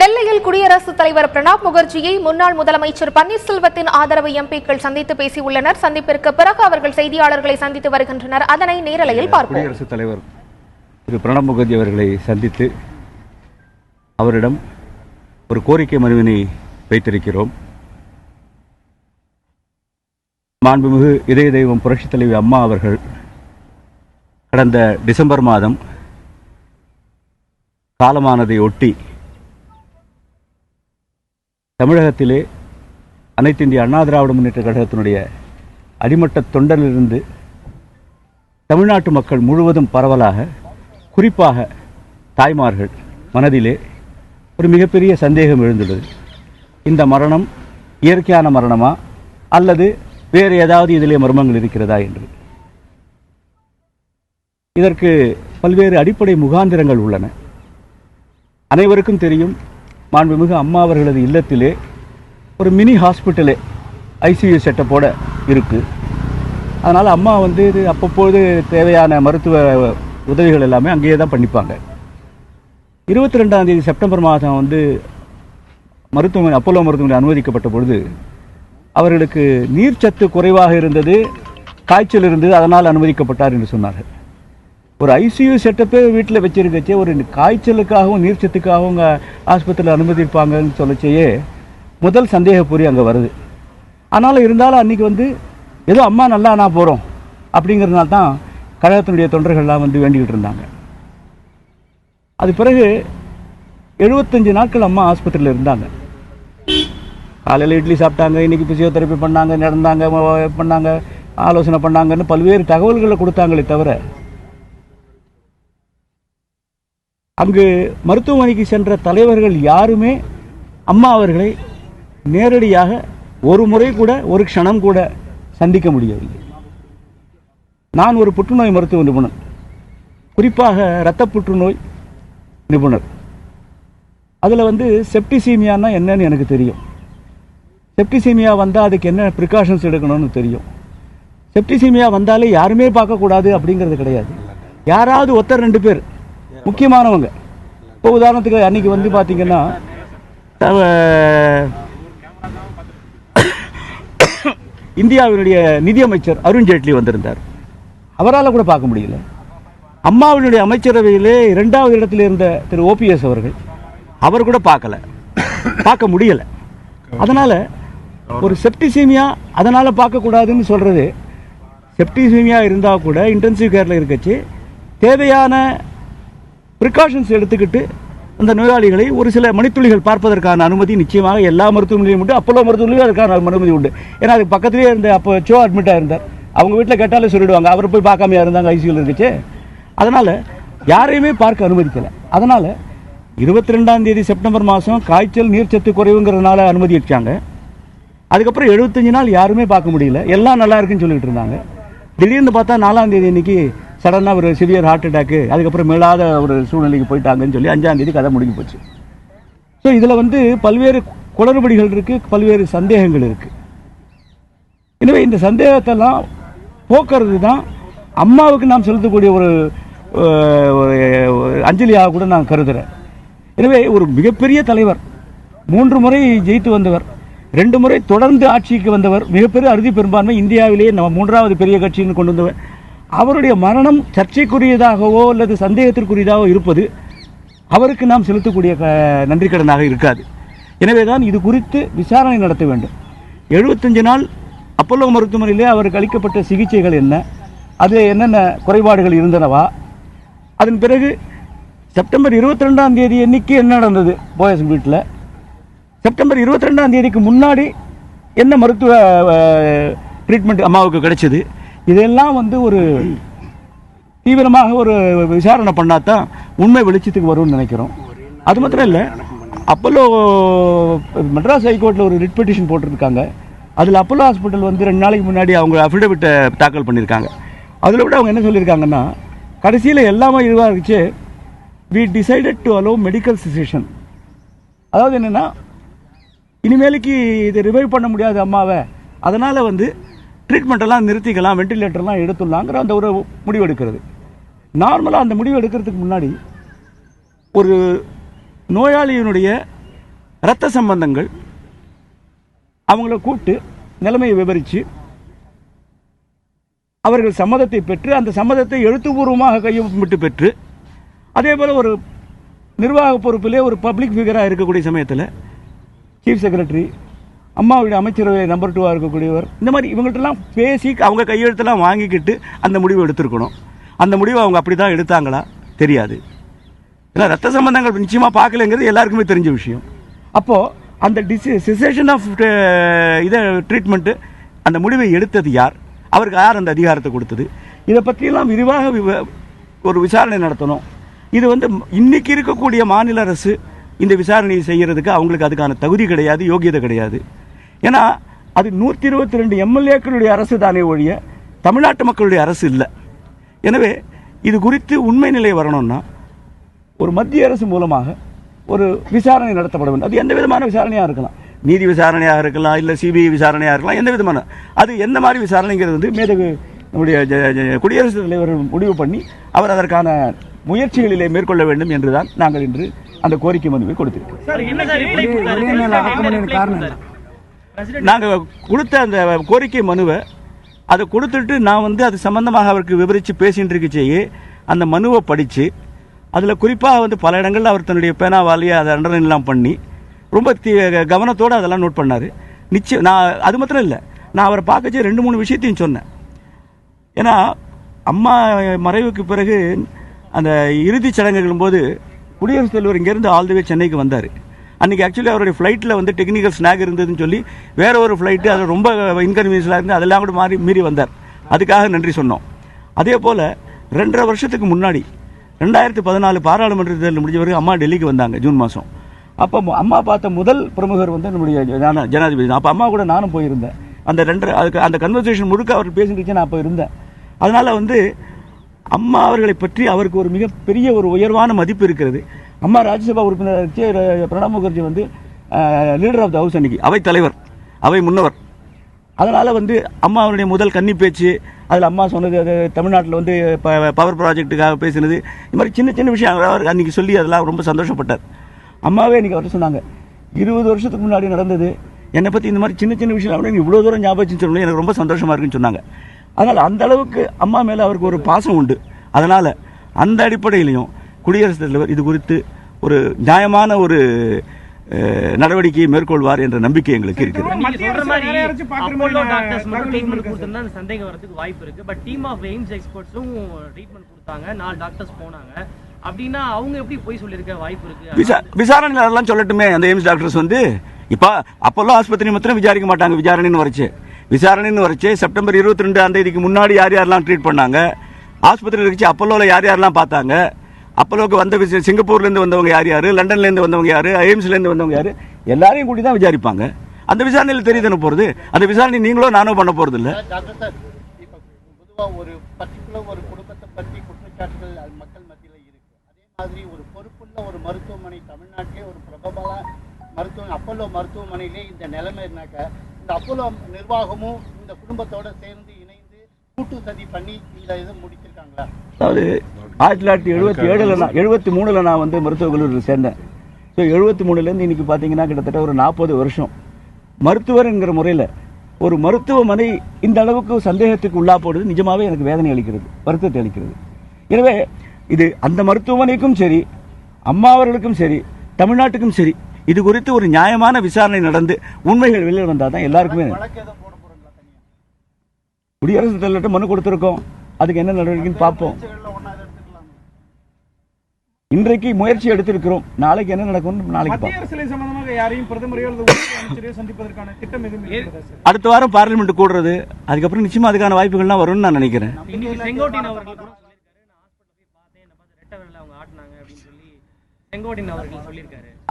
நெல்லையில் குடியரசுத் தலைவர் பிரணாப் முகர்ஜியை முன்னாள் முதலமைச்சர் பன்னீர்செல்வத்தின் ஆதரவு எம்பிக்கள் சந்தித்து பேசியுள்ளனர். சந்திப்பிற்கு பிறகு அவர்கள் செய்தியாளர்களை சந்தித்து வருகின்றனர். அதனை நேரலையில் பார்ப்போம். குடியரசுத் தலைவர் திரு பிரணாப் முகர்ஜி அவர்களை சந்தித்து அவரிடம் ஒரு கோரிக்கை மனுவினை வைத்திருக்கிறோம். மாண்புமிகு இதய தெய்வம் புரட்சித் தலைவி அம்மா அவர்கள் கடந்த டிசம்பர் மாதம் காலமானதை ஒட்டி தமிழகத்திலே அனைத்து இந்திய அண்ணா திராவிட முன்னேற்ற கழகத்தினுடைய அடிமட்ட தொண்டரிலிருந்து தமிழ்நாட்டு மக்கள் முழுவதும் பரவலாக, குறிப்பாக தாய்மார்கள் மனதிலே ஒரு மிகப்பெரிய சந்தேகம் எழுந்துள்ளது. இந்த மரணம் இயற்கையான மரணமா அல்லது வேறு ஏதாவது இதிலே மர்மங்கள் இருக்கிறதா என்று. இதற்கு பல்வேறு அடிப்படை முகாந்திரங்கள் உள்ளன. அனைவருக்கும் தெரியும், மாண்புமிகு அம்மா அவர்களது இல்லத்திலே ஒரு மினி ஹாஸ்பிட்டலே ஐசியூ செட்டப்போட இருக்குது. அதனால் அம்மா இது அப்பப்போது தேவையான மருத்துவ உதவிகள் எல்லாமே அங்கேயே தான் பண்ணிப்பாங்க. 22ஆம் தேதி செப்டம்பர் மாதம் மருத்துவமனை அப்போலோ மருத்துவமனை அனுமதிக்கப்பட்ட பொழுது அவர்களுக்கு நீர்ச்சத்து குறைவாக இருந்தது, காய்ச்சல் இருந்தது, அதனால் அனுமதிக்கப்பட்டார் என்று சொன்னார்கள். ஒரு ஐசியூ செட்டப்பே வீட்டில் வச்சிருக்கச்சே ஒரு காய்ச்சலுக்காகவும் நீர்ச்சத்துக்காகவும் ஆஸ்பத்திரியில் அனுமதிப்பாங்கன்னு சொல்லச்சேயே முதல் சந்தேக பொறி அங்கே வருது. ஆனாலும் இருந்தாலும் அன்றைக்கி ஏதோ அம்மா நல்லா நான் போகிறோம் அப்படிங்கிறதுனால தான் கழகத்தினுடைய தொண்டர்கள்லாம் வேண்டிக்கிட்டு இருந்தாங்க. அது பிறகு 75 நாட்கள் அம்மா ஆஸ்பத்திரியில் இருந்தாங்க. காலையில் இட்லி சாப்பிட்டாங்க, இன்றைக்கி பிசியோதெரப்பி பண்ணாங்க, பண்ணாங்க, ஆலோசனை பண்ணாங்கன்னு பல்வேறு தகவல்களை கொடுத்தாங்களே தவிர அங்கு மருத்துவமனைக்கு சென்ற தலைவர்கள் யாருமே அம்மா அவர்களை நேரடியாக ஒரு முறை கூட, ஒரு க்ஷணம் கூட சந்திக்க முடியவில்லை. நான் ஒரு புற்றுநோய் மருத்துவ நிபுணர், குறிப்பாக இரத்த புற்றுநோய் நிபுணர். அதில் செப்டிசீமியானா என்னன்னு எனக்கு தெரியும். செப்டிசீமியா வந்தால் அதுக்கு என்ன ப்ரிகாஷன்ஸ் எடுக்கணும்னு தெரியும். செப்டிசீமியா வந்தாலே யாருமே பார்க்கக்கூடாது அப்படிங்கிறது கிடையாது. யாராவது ஒருத்தர் 2 பேர் முக்கியமானவங்க. இப்போ உதாரணத்துக்கு அன்றைக்கி பார்த்தீங்கன்னா இந்தியாவினுடைய நிதியமைச்சர் அருண்ஜேட்லி வந்திருந்தார். அவரால் கூட பார்க்க முடியல. அம்மாவினுடைய அமைச்சரவையிலே 2வது இடத்தில் இருந்த திரு ஓபிஎஸ் அவர்கள், அவர் கூட பார்க்க முடியலை. அதனால் ஒரு செப்டிசீமியா அதனால் பார்க்கக்கூடாதுன்னு சொல்கிறது, செப்டிசீமியா இருந்தால் கூட இன்டென்சிவ் கேரில் இருக்கச்சு தேவையான ப்ரிகாஷன்ஸ் எடுத்துக்கிட்டு அந்த நோயாளிகளை ஒரு சில மணித்துளிகள் பார்ப்பதற்கான அனுமதி நிச்சயமாக எல்லா மருத்துவமனையிலும் உண்டு. அப்போலோ மருத்துவமனையிலும் அதுக்கான அனுமதி உண்டு. ஏன்னா அதுக்கு பக்கத்துலேயே இருந்த அப்போ அட்மிட்டாக இருந்தார். அவங்க வீட்டில் கேட்டாலே சொல்லிவிடுவாங்க, அவர் போய் பார்க்காமையா இருந்தாங்க, ஐசியூவில் இருந்துச்சு. அதனால் யாரையுமே பார்க்க அனுமதிக்கலை. அதனால் 22ஆம் தேதி செப்டம்பர் மாதம் காய்ச்சல் நீர்ச்சத்து குறைவுங்கிறதுனால அனுமதி வச்சாங்க. அதுக்கப்புறம் 75 நாள் யாருமே பார்க்க முடியல, எல்லாம் நல்லா இருக்குன்னு சொல்லிட்டு இருந்தாங்க. திடீர்னு பார்த்தா 4ஆம் தேதி அன்னைக்கு சடனாக ஒரு சிவியர் ஹார்ட் அட்டாக்கு, அதுக்கப்புறம் மேலாத ஒரு சூழ்நிலைக்கு போயிட்டாங்கன்னு சொல்லி 5ஆம் தேதி கதை முடிஞ்சு போச்சு. ஸோ இதில் பல்வேறு குளறுபடிகள் இருக்குது, பல்வேறு சந்தேகங்கள் இருக்குது. எனவே இந்த சந்தேகத்தெல்லாம் போக்குறது தான் அம்மாவுக்கு நாம் செலுத்தக்கூடிய ஒரு அஞ்சலியாக கூட நான் கருதுகிறேன். எனவே ஒரு மிகப்பெரிய தலைவர், 3 முறை ஜெயித்து வந்தவர், 2 முறை தொடர்ந்து ஆட்சிக்கு வந்தவர், மிகப்பெரிய அறுதி பெரும்பான்மை இந்தியாவிலேயே நம்ம 3வது பெரிய கட்சின்னு கொண்டு வந்தவர், அவருடைய மரணம் சர்ச்சைக்குரியதாகவோ அல்லது சந்தேகத்திற்குரியதாகவோ இருப்பது அவருக்கு நாம் செலுத்தக்கூடிய நன்றிக்கடனாக இருக்காது. எனவே தான் இது குறித்து விசாரணை நடத்த வேண்டும். 75 நாள் அப்போலோ மருத்துவமனையிலே அவருக்கு அளிக்கப்பட்ட சிகிச்சைகள் என்ன, அதில் என்னென்ன குறைபாடுகள் இருந்தனவா, அதன் பிறகு செப்டம்பர் 22ஆம் தேதி அன்னைக்கு என்ன நடந்தது போயஸ் வீட்டில், செப்டம்பர் 22ஆம் தேதிக்கு முன்னாடி என்ன மருத்துவ ட்ரீட்மெண்ட் அம்மாவுக்கு கிடைச்சது, இதெல்லாம் ஒரு தீவிரமாக ஒரு விசாரணை பண்ணாதான் உண்மை வெளிச்சத்துக்கு வரும்னு நினைக்கிறோம். அது மாத்திரம் இல்லை, அப்போலோ மெட்ராஸ் ஹைகோர்ட்டில் ஒரு ரிட் பெட்டிஷன் போட்டிருக்காங்க. அதில் அப்போலோ ஹாஸ்பிட்டல் 2 நாளைக்கு முன்னாடி அவங்க அஃபிடவிட்டை தாக்கல் பண்ணியிருக்காங்க. அதில் விட அவங்க என்ன சொல்லியிருக்காங்கன்னா, கடைசியில் எல்லாமே இதுவாக இருந்துச்சு, we decided to allow medical cessation. அதாவது என்னென்னா, இனிமேலுக்கு இதை ரிவைவ் பண்ண முடியாது அம்மாவை, அதனால் ட்ரீட்மெண்ட்டெல்லாம் நிறுத்திக்கலாம், வெண்டிலேட்டர்லாம் எடுத்துடலாங்கிற அந்த ஒரு முடிவு எடுக்கிறது. நார்மலாக அந்த முடிவு எடுக்கிறதுக்கு முன்னாடி ஒரு நோயாளியினுடைய இரத்த சம்பந்தங்கள் அவங்கள கூப்பிட்டு நிலைமையை விவரித்து அவர்கள் சம்மதத்தை பெற்று அந்த சம்மதத்தை எழுத்துப்பூர்வமாக கையொப்பமிட்டு பெற்று அதே போல் ஒரு நிர்வாக பொறுப்பிலே ஒரு பப்ளிக் ஃபிகராக இருக்கக்கூடிய சமயத்தில் சீஃப் செக்ரட்டரி, அம்மாவுடைய அமைச்சரவை நம்பர் 2 இருக்கக்கூடியவர், இந்த மாதிரி இவங்கள்ட்டெல்லாம் பேசி அவங்க கையெழுத்தெல்லாம் வாங்கிக்கிட்டு அந்த முடிவு எடுத்திருக்கணும். அந்த முடிவை அவங்க அப்படி தான் எடுத்தாங்களா தெரியாது. ஏன்னா ரத்த சம்பந்தங்கள் நிச்சயமாக பார்க்கலைங்கிறது எல்லாருக்குமே தெரிஞ்ச விஷயம். அப்போது அந்த சிசேஷன் ஆஃப் இதை ட்ரீட்மெண்ட்டு அந்த முடிவை எடுத்தது யார், அவருக்கு யார் அந்த அதிகாரத்தை கொடுத்தது, இதை பற்றியெல்லாம் விரிவாக ஒரு விசாரணை நடத்தணும். இது இன்னைக்கு இருக்கக்கூடிய மாநில அரசு இந்த விசாரணையை செய்கிறதுக்கு அவங்களுக்கு அதுக்கான தகுதி கிடையாது, யோகியதை கிடையாது. ஏன்னா அது 122 எம்எல்ஏக்களுடைய அரசு தானே ஒழிய தமிழ்நாட்டு மக்களுடைய அரசு இல்லை. எனவே இது குறித்து உண்மை நிலை வரணும்னா ஒரு மத்திய அரசு மூலமாக ஒரு விசாரணை நடத்தப்பட வேண்டும். அது எந்த விதமான விசாரணையாக இருக்கலாம், நீதி விசாரணையாக இருக்கலாம், இல்லை சிபிஐ விசாரணையாக இருக்கலாம், எந்த விதமான அது எந்த மாதிரி விசாரணைங்கிறது மேதகு நம்முடைய குடியரசுத் தலைவர் முடிவு பண்ணி அவர் அதற்கான முயற்சிகளிலே மேற்கொள்ள வேண்டும் என்றுதான் நாங்கள் இன்று அந்த கோரிக்கை மனுவை கொடுத்திருக்கிறோம். நாங்கள் கொடுத்த அந்த கோரிக்கை மனுவை அதை கொடுத்துட்டு நான் அது சம்பந்தமாக அவருக்கு விவரித்து பேசிட்டு இருக்கச்சேயே அந்த மனுவை படித்து அதில் குறிப்பாக பல இடங்களில் அவர் தன்னுடைய பேனாவாலேயே அதை அண்டர்லைன்லாம் பண்ணி ரொம்ப கவனத்தோடு அதெல்லாம் நோட் பண்ணார். நிச்சயம் நான் அது மாத்திரம் இல்லை, நான் அவரை பார்க்கச்சே 2-3 விஷயத்தையும் சொன்னேன். ஏன்னா அம்மா மறைவுக்கு பிறகு அந்த இறுதிச் சடங்குகளும் போது குடியரசுத் தலைவர் இங்கேருந்து ஆல் தி வே சென்னைக்கு வந்தார். அன்றைக்கி ஆக்சுவலி அவருடைய ஃப்ளைட்டில் டெக்னிக்கல் ஸ்னாக் இருந்ததுன்னு சொல்லி வேற ஒரு ஃப்ளைட்டு அது ரொம்ப இன்கன்வீனியன்ஸாக இருந்து அதெல்லாம் கூட மீறி வந்தார். அதுக்காக நன்றி சொன்னோம். அதே போல் 2.5 வருஷத்துக்கு முன்னாடி 2014 பாராளுமன்ற தேர்தல் முடிஞ்ச பிறகு அம்மா டெல்லிக்கு வந்தாங்க ஜூன் மாதம். அப்போ அம்மா பார்த்த முதல் பிரமுகர் நம்முடைய ஜனாதிபதி. அப்போ அம்மா கூட நானும் போயிருந்தேன். அதுக்கு அந்த கன்வர்சேஷன் முழுக்க அவர் பேசிட்டு நான் அப்போ இருந்தேன். அதனால் அம்மா அவர்களை பற்றி அவருக்கு ஒரு மிகப்பெரிய ஒரு உயர்வான மதிப்பு இருக்கிறது. அம்மா ராஜ்யசபா உறுப்பினர் Pranab Mukherjee leader of the house, அன்னைக்கு அவை தலைவர், அவை முன்னவர். அதனால் அம்மா அவருடைய முதல் கன்னி பேச்சு, அதில் அம்மா சொன்னது அது தமிழ்நாட்டில் பவர் ப்ராஜெக்ட்டுக்காக பேசினது, இது மாதிரி சின்ன சின்ன விஷயம் அவர் அன்றைக்கி சொல்லி அதெல்லாம் ரொம்ப சந்தோஷப்பட்டார். அம்மாவே இன்றைக்கி அவர் சொன்னாங்க, 20 வருஷத்துக்கு முன்னாடி நடந்தது என்னை பற்றி இந்த மாதிரி சின்ன சின்ன விஷயம் அப்படின்னு இவ்வளோ தூரம் ஞாபகம் சொல்லணும், எனக்கு ரொம்ப சந்தோஷமாக இருக்குன்னு சொன்னாங்க. அதனால் அந்த அளவுக்கு அம்மா மேலே அவருக்கு ஒரு பாசம் உண்டு. அதனால் அந்த அடிப்படையிலையும் குடியரசுத் தலைவர் இது குறித்து ஒரு நியாயமான ஒரு நடவடிக்கையை மேற்கொள்வார் என்ற நம்பிக்கை எங்களுக்கு இருக்குது. சந்தேகம் வரதுக்கு வாய்ப்பு இருக்கு. பட் டீம் ஆஃப் எய்ம்ஸ் எக்ஸ்பர்ட்ஸும் ட்ரீட்மெண்ட் கொடுத்தாங்க, 4 டாக்டர்ஸ் போனாங்க. அப்படின்னா அவங்க எப்படி போய் சொல்லியிருக்க வாய்ப்பு இருக்கு? விசாரணையாளர்லாம் சொல்லட்டுமே. அந்த எய்ம்ஸ் டாக்டர்ஸ் இப்போ அப்போலோ ஆஸ்பத்திரி மாத்திரம் விசாரிக்க மாட்டாங்க. விசாரணைன்னு வரைச்சு செப்டம்பர் 22ஆம் தேதிக்கு முன்னாடி யார் யாரெல்லாம் ட்ரீட் பண்ணாங்க, ஆஸ்பத்திரியில் இருந்துச்சு அப்போலோவில் யார் யாரெல்லாம் பார்த்தாங்க, அப்போலோக்கு வந்த சிங்கப்பூர்லேருந்து வந்தவங்க யார் யார், லண்டன்லேருந்து வந்தவங்க யார், எய்ம்ஸ்லேருந்து வந்தவங்க யார், எல்லாரையும் கூட்டி தான் விசாரிப்பாங்க. அந்த விசாரணையில் தெரியுதுன்னு போகிறது. அந்த விசாரணை நீங்களோ நானோ பண்ண போகிறது இல்லை. டாக்டர் சார், இப்போ பொதுவாக ஒரு பர்டிகுலர் ஒரு குடும்பத்தை பற்றி குற்றச்சாட்டுகள் மக்கள் மத்தியில் இருக்குது. அதே மாதிரி ஒரு பொறுப்புள்ள ஒரு மருத்துவமனை தமிழ்நாட்டிலே ஒரு பிரபல மருத்துவமனை அப்போலோ மருத்துவமனையிலே இந்த நிலைமைனாக்க இந்த அப்போலோ நிர்வாகமும் இந்த குடும்பத்தோடு சேர்ந்து இணைந்து கூட்டு சதி பண்ணி இந்த இதை முடிச்சிருக்காங்களா? அதாவது 1973 நான் மருத்துவக் கல்லூரியில் சேர்ந்தேன். ஸோ 73லேருந்து இன்னைக்கு பார்த்தீங்கன்னா கிட்டத்தட்ட ஒரு 40 வருஷம் மருத்துவர்ங்கிற முறையில் ஒரு மருத்துவமனை இந்த அளவுக்கு சந்தேகத்துக்கு உள்ளா போடுறது நிஜமாவே எனக்கு வேதனை அளிக்கிறது, வருத்தத்தை அளிக்கிறது. எனவே இது அந்த மருத்துவமனைக்கும் சரி, அம்மா அவர்களுக்கும் சரி, தமிழ்நாட்டுக்கும் சரி, இது குறித்து ஒரு நியாயமான விசாரணை நடந்து உண்மைகள் வெளியில் வந்தால் தான் எல்லாருக்குமே. குடியரசுத் தலைவர்கிட்ட மனு கொடுத்துருக்கோம், அதுக்கு என்ன நடவடிக்கைன்னு பார்ப்போம். இன்றைக்கு முயற்சி எடுத்திருக்கிறோம், நாளைக்கு என்ன நடக்கும் நாளைக்கு. அடுத்த வாரம் பார்லிமெண்ட் கூடுறது, அதுக்கப்புறம் நிச்சயமா அதுக்கான வாய்ப்புகள்லாம் வரும்னு நான் நினைக்கிறேன்.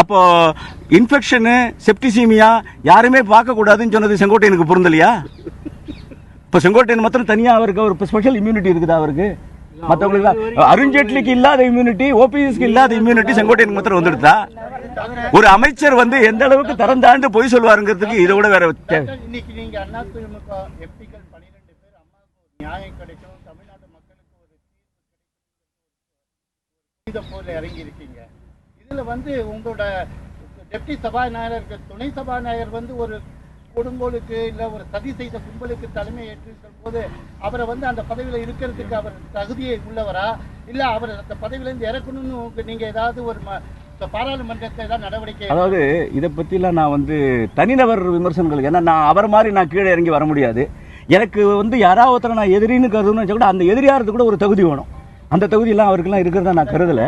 அப்போ இன்ஃபெக்ஷனு செப்டிசீமியா யாருமே பார்க்க கூடாதுன்னு சொன்னது செங்கோட்டையனுக்கு பொருந்தலையா? இப்போ செங்கோட்டையன் மாத்திரம் தனியா அவருக்கு ஒரு ஸ்பெஷல் இம்யூனிட்டி இருக்குதா அவருக்கு? மற்றவங்களுக்கு அருண்ஜேட்லிக்கு இல்லாத இம்யூனிட்டி, ஓபிஎஸ்க்கு இல்லாத இம்யூனிட்டி செங்கோட்டையனுக்கு மாத்திரம் வந்துடுதா? ஒரு அமைச்சர் எந்த அளவுக்கு திறந்தாண்டு பொய் சொல்வாருங்கிறதுக்கு இதை விட வேற. இன்னைக்கு நீங்க அதிமுக எம்பிக்கள் 12 பேர் அம்மாவுக்கு நியாயம் கிடைக்கும், தமிழ்நாட்டு மக்களுக்கு ஒரு தீர்வு போல இறங்கி இருக்கீங்க. இதுல உங்களோட டெப்டி சபாநாயகருக்கு துணை சபாநாயகர் வந்து ஒரு கொடுங்கோலுக்கு இல்லை ஒரு சதி செய்த கும்பலுக்கு தலைமை ஏற்று போது அவரை வந்து அந்த பதவியில் இருக்கிறதுக்கு அவர் தகுதியை உள்ளவரா இல்லை அவர் அந்த பதவியிலேருந்து இறக்கணும்னு நீங்கள் ஏதாவது ஒரு பாராளுமன்றத்தில் ஏதாவது நடவடிக்கை? அதாவது இதை பற்றிலாம் நான் வந்து தனிநபர் விமர்சனங்கள், ஏன்னா நான் அவர் மாதிரி நான் கீழே இறங்கி வர முடியாது. எனக்கு வந்து யாராவது ஒருத்தர் நான் எதிரின்னு கருதுன்னு வச்சா கூட அந்த எதிரியாகிறது கூட ஒரு தகுதி வேணும். அந்த தகுதியெல்லாம் அவருக்கெல்லாம் இருக்கிறதா நான் கருதலை.